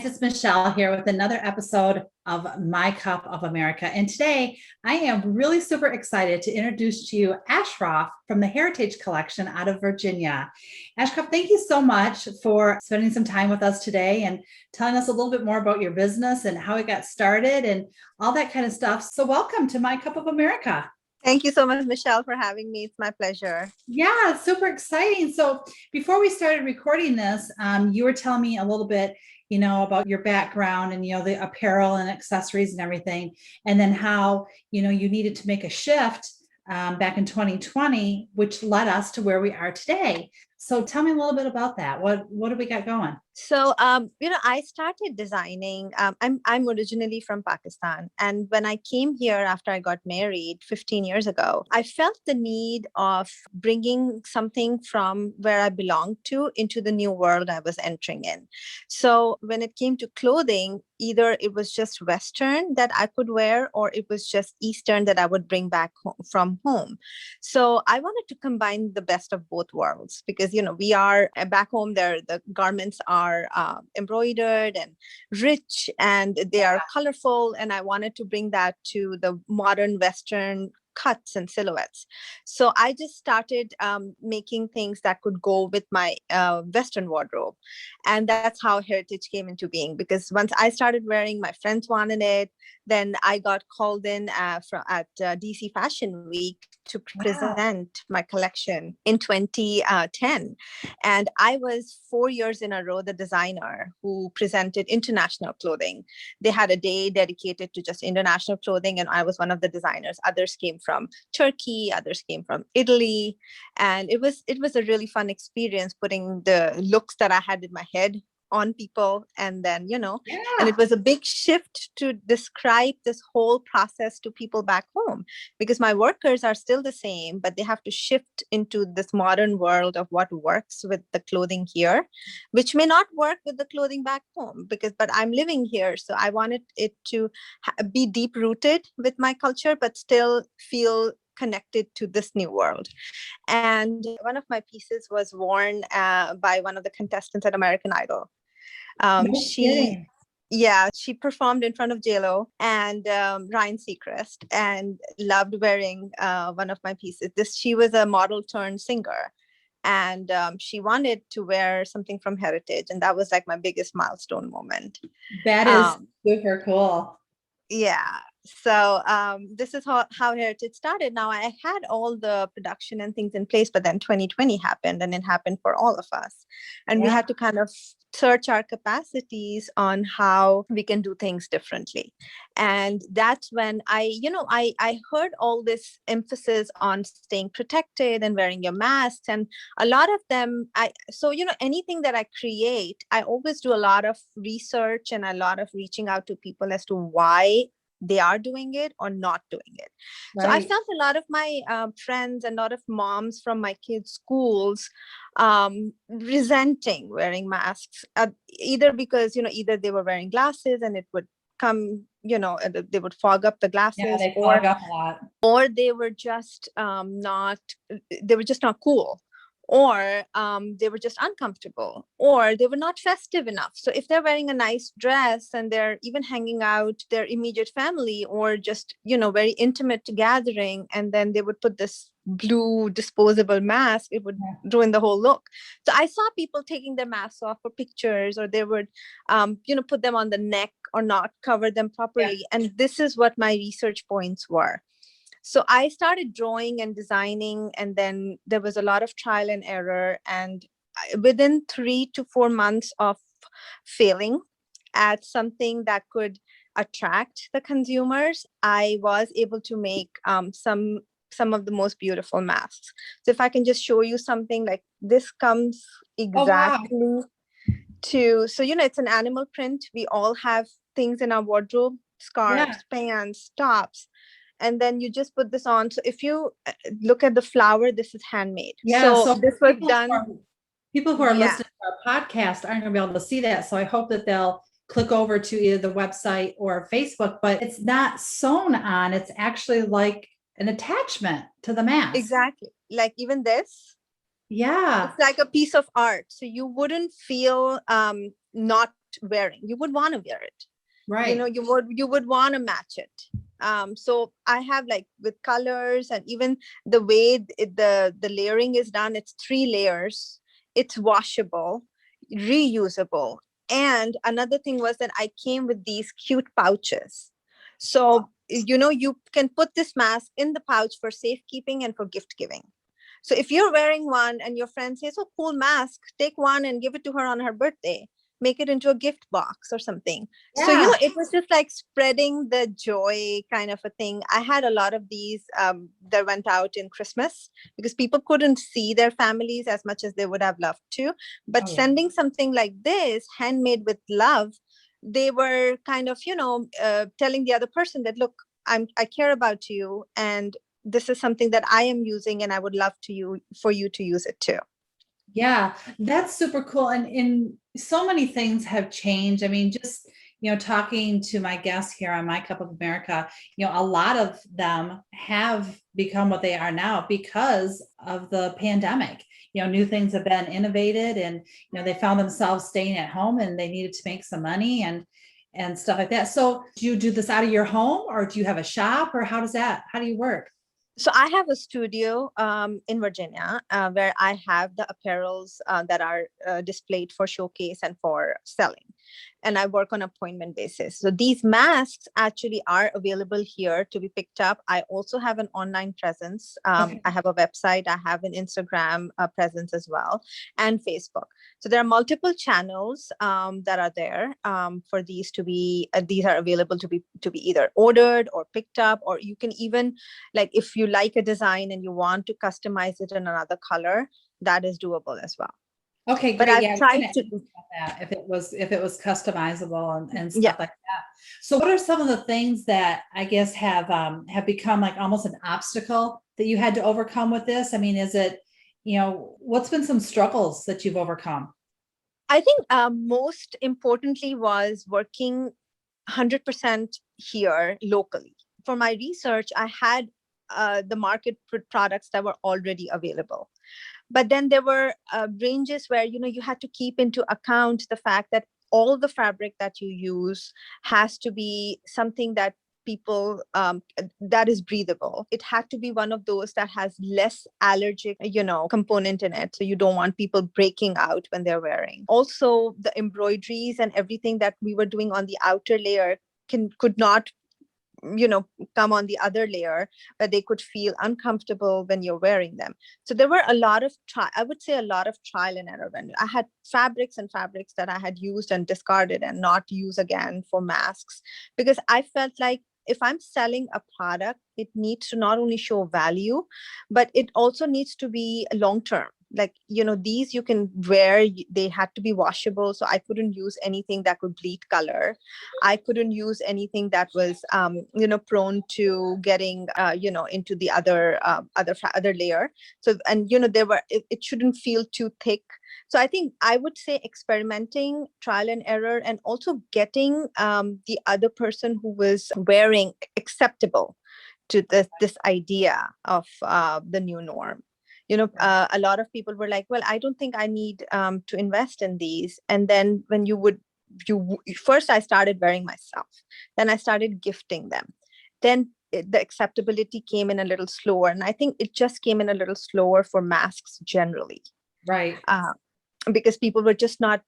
it's Michelle here with another episode of My Cup of America. And today I am really super excited to introduce to you Ashraf from the Heritage Collection out of Virginia. Ashraf, thank you so much for spending some time with us today and telling us a little bit more about your business and how it got started and all that kind of stuff. So welcome to My Cup of America. Thank you so much, Michelle, for having me. It's my pleasure. Yeah, it's super exciting. So before we started recording this, you were telling me a little bit, about your background and, the apparel and accessories and everything, and then how, you needed to make a shift back in 2020, which led us to where we are today. So tell me a little bit about that. What do we got going? So, I started designing. I'm originally from Pakistan. And when I came here after I got married 15 years ago, I felt the need of bringing something from where I belonged to into the new world I was entering in. So when it came to clothing, either it was just Western that I could wear, or it was just Eastern that I would bring back from home. So I wanted to combine the best of both worlds because, we are back home there, the garments are embroidered and rich and they are colorful. And I wanted to bring that to the modern Western cuts and silhouettes. So I just started making things that could go with my Western wardrobe. And that's how Heritage came into being, because once I started wearing, my friends wanted it. Then I got called in at DC Fashion Week to present my collection in 2010. And I was 4 years in a row the designer who presented international clothing. They had a day dedicated to just international clothing, and I was one of the designers. Others came from Turkey, others came from Italy. And it was a really fun experience putting the looks that I had in my head on people. And then, and it was a big shift to describe this whole process to people back home, because my workers are still the same, but they have to shift into this modern world of what works with the clothing here, which may not work with the clothing back home, but I'm living here. So I wanted it to be deep rooted with my culture, but still feel connected to this new world. And one of my pieces was worn by one of the contestants at American Idol. She performed in front of JLo and Ryan Seacrest, and loved wearing one of my pieces. She was a model turned singer, and she wanted to wear something from Heritage, and that was like my biggest milestone moment. That is super cool. Yeah. So this is how Heritage started. Now, I had all the production and things in place, but then 2020 happened, and it happened for all of us. And we had to kind of search our capacities on how we can do things differently. And that's when I heard all this emphasis on staying protected and wearing your masks. And a lot of them, anything that I create, I always do a lot of research and a lot of reaching out to people as to why they are doing it or not doing it. Right. So I felt a lot of my friends and a lot of moms from my kids' schools resenting wearing masks, either because, either they were wearing glasses and it would come, they would fog up the glasses, they fog up a lot. Or they were just not cool. Or they were just uncomfortable, or they were not festive enough. So if they're wearing a nice dress and they're even hanging out their immediate family, or just, very intimate gathering, and then they would put this blue disposable mask, it would ruin the whole look. So I saw people taking their masks off for pictures, or they would, put them on the neck or not cover them properly. Yeah. And this is what my research points were. So I started drawing and designing, and then there was a lot of trial and error. And within 3 to 4 months of failing at something that could attract the consumers, I was able to make some of the most beautiful masks. So if I can just show you something, like this comes exactly to, so, it's an animal print. We all have things in our wardrobe, scarves, pants, tops. And then you just put this on. So if you look at the flower, this is handmade. Yeah. So this was done. People who are listening to our podcast aren't going to be able to see that. So I hope that they'll click over to either the website or Facebook, but it's not sewn on. It's actually like an attachment to the mask. Exactly. Like even this. Yeah. It's like a piece of art. So you wouldn't feel not wearing. You would want to wear it. Right. You would want to match it. So I have, like, with colors, and even the way the layering is done, it's 3 layers. It's washable, reusable. And another thing was that I came with these cute pouches. So, you can put this mask in the pouch for safekeeping and for gift giving. So if you're wearing one and your friend says, "Oh, cool mask," take one and give it to her on her birthday. Make it into a gift box or something. So, Yeah. it was just like spreading the joy kind of a thing. I had a lot of these that went out in Christmas because people couldn't see their families as much as they would have loved to. But Oh, yeah. sending something like this, handmade with love, they were kind of, telling the other person that, look, I care about you, and this is something that I am using, and I would love for you to use it too. Yeah, that's super cool. And so many things have changed. I mean, just, talking to my guests here on My Cup of America, a lot of them have become what they are now because of the pandemic. New things have been innovated, and, they found themselves staying at home and they needed to make some money and stuff like that. So do you do this out of your home, or do you have a shop, or how do you work? So I have a studio in Virginia where I have the apparels that are displayed for showcase and for selling. And I work on appointment basis. So these masks actually are available here to be picked up. I also have an online presence. Okay. I have a website. I have an Instagram presence as well, and Facebook. So there are multiple channels that are there for these to be. These are available to be either ordered or picked up, or you can even, like, if you like a design and you want to customize it in another color, that is doable as well. Okay, But great. I've Yeah, I was tried gonna ask to, about that, if it was customizable and yeah. stuff like that. So what are some of the things that I guess have become like almost an obstacle that you had to overcome with this? I mean, is it, what's been some struggles that you've overcome? I think most importantly was working 100% here locally. For my research, I had the market products that were already available. But then there were ranges where, you had to keep into account the fact that all the fabric that you use has to be something that people that is breathable. It had to be one of those that has less allergic, component in it. So you don't want people breaking out when they're wearing. Also, the embroideries and everything that we were doing on the outer layer could not, come on the other layer, where they could feel uncomfortable when you're wearing them. So there were a lot of I would say a lot of trial and error. When I had fabrics and fabrics that I had used and discarded and not use again for masks, because I felt like if I'm selling a product, it needs to not only show value, but it also needs to be long term. Like, these you can wear, they had to be washable. So I couldn't use anything that could bleed color. I couldn't use anything that was, prone to getting, into the other layer. So, and, it shouldn't feel too thick. So I think I would say experimenting, trial and error, and also getting the other person who was wearing acceptable to this idea of the new norm. A lot of people were like, well, I don't think I need to invest in these. And then when first I started wearing myself, then I started gifting them. Then the acceptability came in a little slower. And I think it just came in a little slower for masks generally. Right. Because people were just not,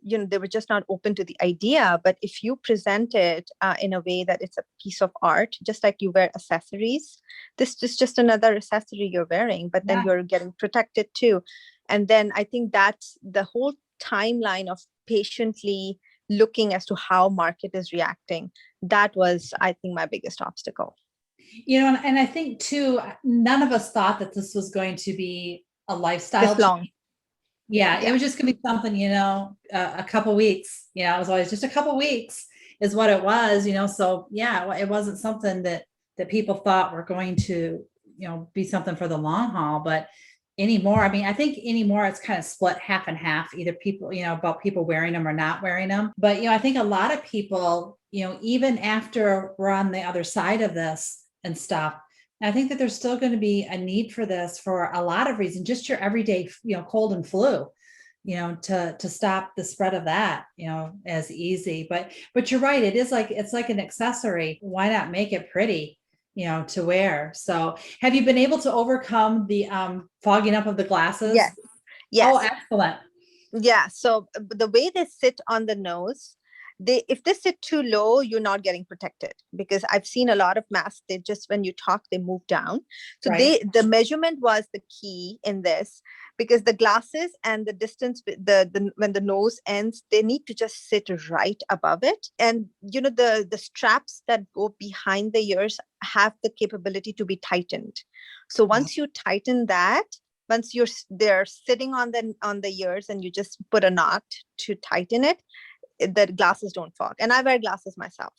they were just not open to the idea. But if you present it in a way that it's a piece of art, just like you wear accessories, this is just another accessory you're wearing, but then you're getting protected too. And then I think that's the whole timeline of patiently looking as to how market is reacting. That was, I think, my biggest obstacle. And I think too, none of us thought that this was going to be a lifestyle This long. Yeah, it was just gonna be something, a couple weeks. It was always just a couple weeks is what it was, So yeah, it wasn't something that people thought were going to, be something for the long haul. But anymore, I mean, I think anymore it's kind of split half and half. Either people, about people wearing them or not wearing them. But I think a lot of people, even after we're on the other side of this and stuff, I think that there's still going to be a need for this for a lot of reasons, just your everyday, cold and flu. to stop the spread of that, as easy. But you're right. It's like an accessory. Why not make it pretty, to wear? So have you been able to overcome the fogging up of the glasses? Yes. Oh, Yes. excellent. Yeah. So the way they sit on the nose, if they sit too low, you're not getting protected, because I've seen a lot of masks, they just, when you talk, they move down. So Right. the measurement was the key in this, because the glasses and the distance, when the nose ends, they need to just sit right above it. And the straps that go behind the ears have the capability to be tightened. So once you tighten that, once they're sitting on the ears, and you just put a knot to tighten it, the glasses don't fog. And I wear glasses myself.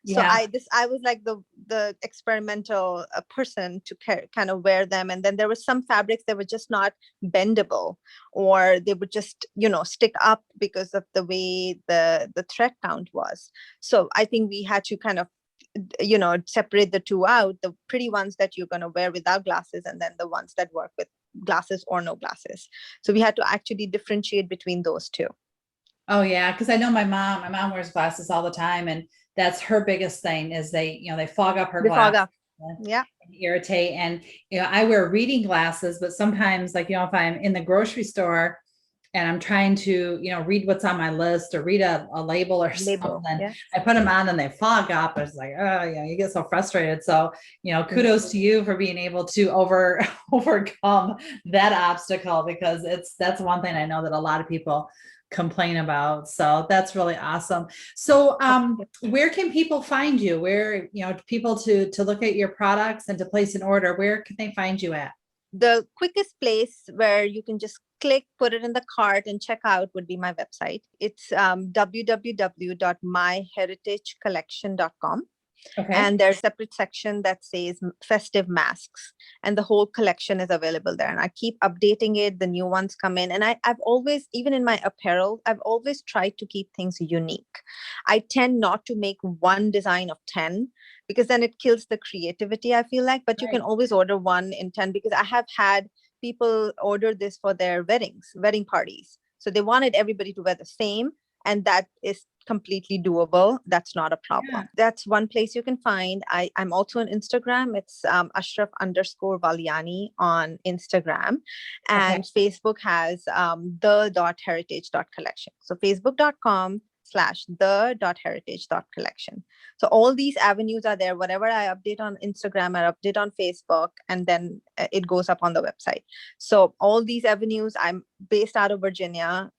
So Yeah. I was like the experimental person to kind of wear them. And then there were some fabrics that were just not bendable, or they would just stick up because of the way the thread count was. So I think we had to kind of separate the two out, the pretty ones that you're going to wear without glasses, and then the ones that work with glasses or no glasses. So we had to actually differentiate between those two. Oh yeah, because I know my mom wears glasses all the time, and that's her biggest thing is they fog up her They fog glasses up. Yeah. and irritate. And I wear reading glasses, but sometimes, like, if I'm in the grocery store and I'm trying to read what's on my list or read a label or Label. something, Yeah. I put them on and they fog up. It's like, oh yeah, you get so frustrated. So kudos to Mhm. you for being able to overcome that obstacle, because that's one thing I know that a lot of people complain about. So that's really awesome. So where can people find you? Where, people to look at your products and to place an order, where can they find you at? The quickest place where you can just click, put it in the cart and check out would be my website. It's www.myheritagecollection.com. Okay. And there's a separate section that says festive masks, and the whole collection is available there. And I keep updating it, the new ones come in. And I've always, even in my apparel, I've always tried to keep things unique. I tend not to make one design of 10, because then it kills the creativity, I feel like. But you can Right. always order 1 in 10, because I have had people order this for their wedding parties. So they wanted everybody to wear the same, and that is completely doable. That's not a problem. Yeah. That's one place you can find. I'm also on Instagram. It's Ashraf_Valliani on Instagram. Okay. And Facebook has the.heritage.collection. So facebook.com/the.heritage.collection. So all these avenues are there. Whatever I update on Instagram, I update on Facebook, and then it goes up on the website. So all these avenues, I'm based out of Virginia,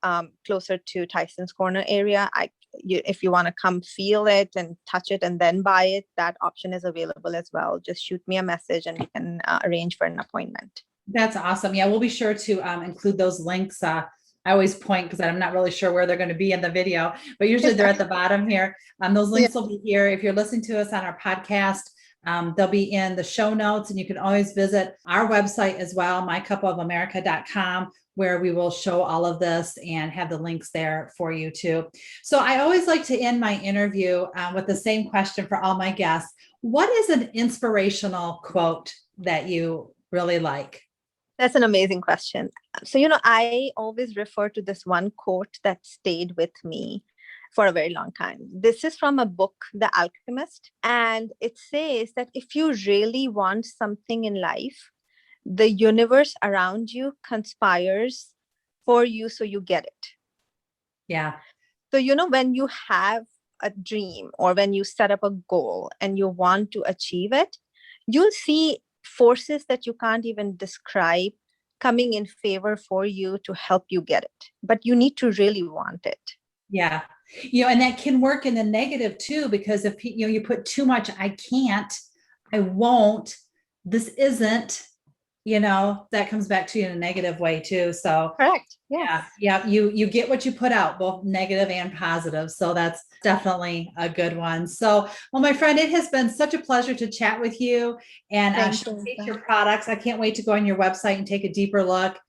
closer to Tyson's Corner area. If you want to come feel it and touch it and then buy it, that option is available as well. Just shoot me a message and we can arrange for an appointment. That's awesome. Yeah, we'll be sure to include those links. I always point because I'm not really sure where they're going to be in the video, but usually they're at the bottom here. Those links will be here. If you're listening to us on our podcast, they'll be in the show notes, and you can always visit our website as well, mycupofamerica.com, where we will show all of this and have the links there for you too. So I always like to end my interview with the same question for all my guests. What is an inspirational quote that you really like? That's an amazing question. So, I always refer to this one quote that stayed with me for a very long time. This is from a book, The Alchemist. And it says that if you really want something in life, the universe around you conspires for you so you get it. Yeah. So, when you have a dream or when you set up a goal and you want to achieve it, you'll see forces that you can't even describe coming in favor for you to help you get it. But you need to really want it. Yeah. And that can work in the negative too, because if you put too much, I can't, I won't, this isn't, that comes back to you in a negative way too. So Correct. Yes. yeah, you get what you put out, both negative and positive. So that's definitely a good one. So, well, my friend, it has been such a pleasure to chat with you and showcase your products. I can't wait to go on your website and take a deeper look.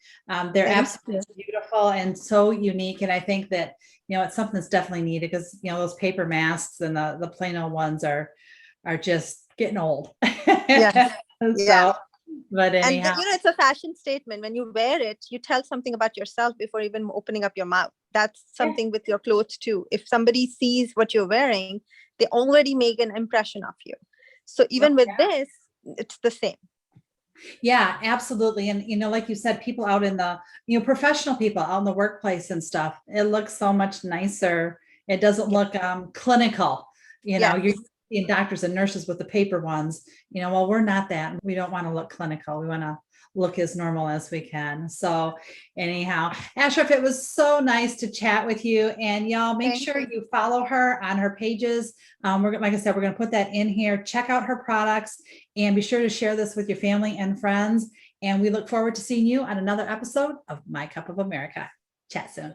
They're absolutely beautiful and so unique. And I think that, it's something that's definitely needed, because, those paper masks and the plain old ones are just getting old. Yeah. So But And anyhow, it's a fashion statement. When you wear it, you tell something about yourself before even opening up your mouth. That's yeah, something with your clothes too. If somebody sees what you're wearing, they already make an impression of you. So oh, even with yeah. this, it's the same. Yeah, absolutely. And like you said, people out in the, professional people out in the workplace and stuff, it looks so much nicer. It doesn't Yeah. look clinical. Yes. You're seeing doctors and nurses with the paper ones. Well, we're not that. We don't want to look clinical. We want to look as normal as we can. So anyhow, Ashraf, it was so nice to chat with you. And y'all make Thank sure you. you follow her on her pages. Like I said, we're going to put that in here. Check out her products and be sure to share this with your family and friends. And we look forward to seeing you on another episode of My Cup of America. Chat soon.